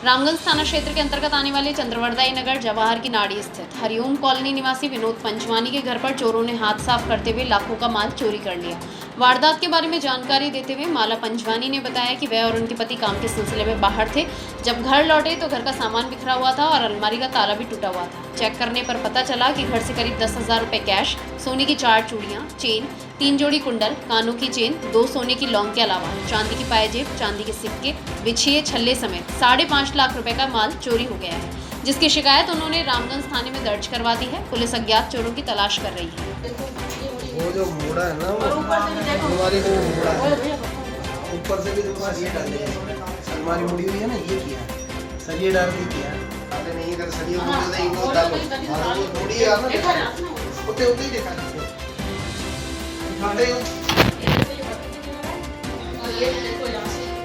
रामगंज थाना क्षेत्र के अंतर्गत आने वाले चंद्रवरदाई नगर जवाहर की नाड़ी स्थित हरिओम कॉलोनी निवासी विनोद पंचवानी के घर पर चोरों ने हाथ साफ करते हुए लाखों का माल चोरी कर लिया। वारदात के बारे में जानकारी देते हुए माला पंचवानी ने बताया कि वह और उनके पति काम के सिलसिले में बाहर थे। जब घर लौटे तो घर का सामान बिखरा हुआ था और अलमारी का ताला भी टूटा हुआ था। चेक करने पर पता चला कि घर से करीब 10,000 रुपये कैश, सोने की 4 चूड़ियाँ, चेन, 3 जोड़ी कुंडल, कानों की चेन, 2 सोने की लौंग के अलावा चांदी की पायजेब, चांदी के सिक्के, बिछिए, छल्ले समेत 5.5 लाख रुपए का माल चोरी हो गया है, जिसकी शिकायत उन्होंने रामगंज थाने में दर्ज करवा दी है। पुलिस अज्ञात चोरों की तलाश कर रही है। वो जो मोड़ा है ना, वो अलमारी को मोड़ा है, ऊपर से भी देखो सरिये डाले हैं, अलमारी मुड़ी हुई है ना, ये किया है, सरिये डाल के किया है। आपने नहीं कर सरिये मुड़ी नहीं वो डालो, और वो मुड़ी है ना, उते उते ही देखा दीजिए,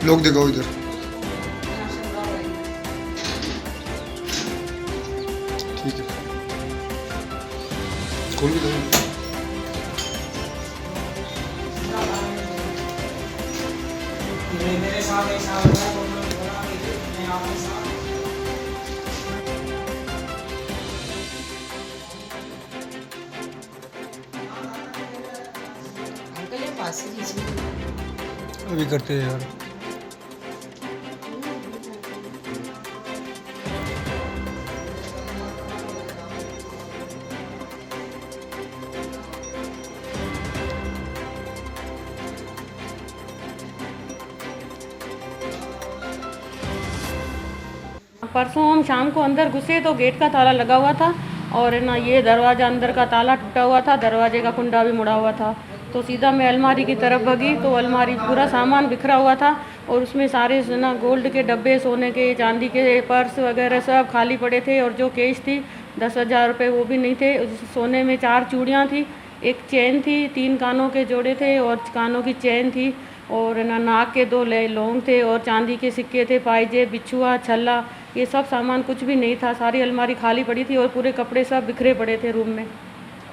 लोग दिखाओ इधर। ठीक है, खोल के दो। मेरे साथ एक साल हुआ तो मैं बोला कि मैं आपके साथ अंकल ये पास से लीजिए। अभी करते हैं यार। परसों हम शाम को अंदर घुसे तो गेट का ताला लगा हुआ था और ना ये दरवाज़ा अंदर का ताला टूटा हुआ था, दरवाजे का कुंडा भी मुड़ा हुआ था। तो सीधा मैं अलमारी की तरफ भगी तो अलमारी पूरा सामान बिखरा हुआ था और उसमें सारे ना गोल्ड के डब्बे, सोने के, चांदी के पर्स वगैरह सब खाली पड़े थे और जो कैश थी 10,000 रुपये वो भी नहीं थे। सोने में 4 चूड़ियाँ थी, एक चेन थी, 3 कानों के जोड़े थे और कानों की चेन थी और ना नाक के 2 लौंग थे और चांदी के सिक्के थे, पायजेब, बिछुआ, छल्ला, ये सब सामान कुछ भी नहीं था। सारी अलमारी खाली पड़ी थी और पूरे कपड़े सब बिखरे पड़े थे रूम में।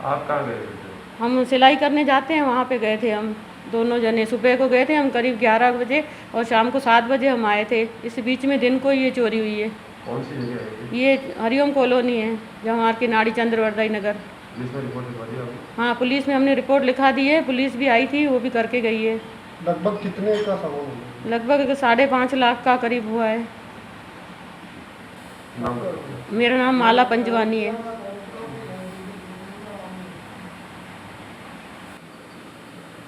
आप कहाँ गए थे? हम सिलाई करने जाते हैं, वहाँ पे गए थे हम दोनों जने। सुबह को गए थे हम करीब 11 बजे और शाम को 7 बजे हम आए थे। इस बीच में दिन को ये चोरी हुई है। कौन सी जगह है? ये हरिओम कॉलोनी है, जवाहर की नाड़ी, चंद्रवरदाई नगर। पुलिस में रिपोर्ट लिखवा दी आपने? हाँ, पुलिस में हमने रिपोर्ट लिखा दी है, पुलिस भी आई थी, वो भी करके गई है। लगभग कितने का सामान है? लगभग 5.5 लाख का करीब हुआ है। नाम? मेरा नाम माला पंचवानी है।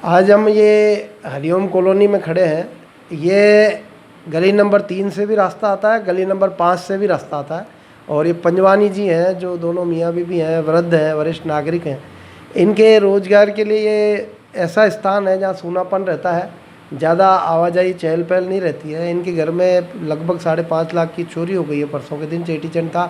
आज हम ये हरिओम कॉलोनी में खड़े हैं। ये गली नंबर 3 से भी रास्ता आता है, गली नंबर 5 से भी रास्ता आता है और ये पंजवानी जी हैं जो दोनों मियाँ बीवी हैं, वृद्ध हैं, वरिष्ठ नागरिक हैं। इनके रोज़गार के लिए ये ऐसा स्थान है जहाँ सूनापन रहता है, ज़्यादा आवाजाही चहल पहल नहीं रहती है। इनके घर में लगभग 5.5 लाख की चोरी हो गई है। परसों के दिन चेटीचंड था,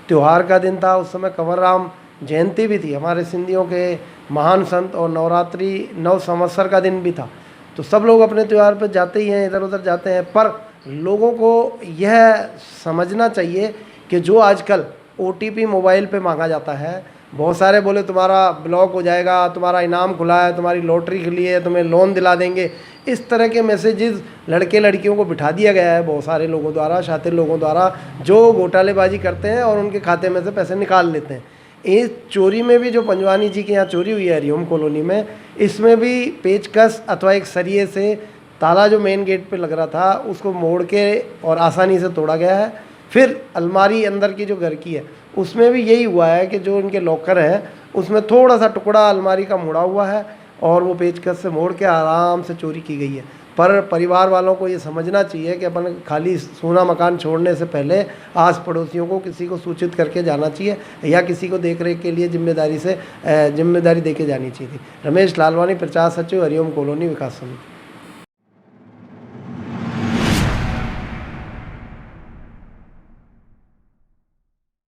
त्यौहार का दिन था, उस समय कंवर राम जयंती भी थी, हमारे सिंधियों के महान संत, और नवरात्रि 9 संवत्सर का दिन भी था। तो सब लोग अपने त्यौहार पर जाते ही हैं, इधर उधर जाते हैं। पर लोगों को यह समझना चाहिए कि जो आजकल OTP मोबाइल पे मांगा जाता है, बहुत सारे बोले तुम्हारा ब्लॉक हो जाएगा, तुम्हारा इनाम खुला है, तुम्हारी लॉटरी खुली है, तुम्हें लोन दिला देंगे, इस तरह के मैसेजेस लड़के लड़कियों को बिठा दिया गया है बहुत सारे लोगों द्वारा, शातिर लोगों द्वारा, जो घोटालेबाजी करते हैं और उनके खाते में से पैसे निकाल लेते हैं। इस चोरी में भी जो पंजवानी जी के यहाँ चोरी हुई है हरिओम कॉलोनी में, इसमें भी पेचकस अथवा एक सरिये से ताला जो मेन गेट पे लग रहा था उसको मोड़ के और आसानी से तोड़ा गया है। फिर अलमारी अंदर की जो घर की है उसमें भी यही हुआ है कि जो इनके लॉकर है उसमें थोड़ा सा टुकड़ा अलमारी का मुड़ा हुआ है और वो पेचकस से मोड़ के आराम से चोरी की गई है। पर परिवार वालों को ये समझना चाहिए कि अपन खाली सोना मकान छोड़ने से पहले आस पड़ोसियों को किसी को सूचित करके जाना चाहिए या किसी को देख रेख के लिए जिम्मेदारी देके जानी चाहिए थी। रमेश लालवानी, प्रचार सचिव, हरिओम कॉलोनी, विकास समिति।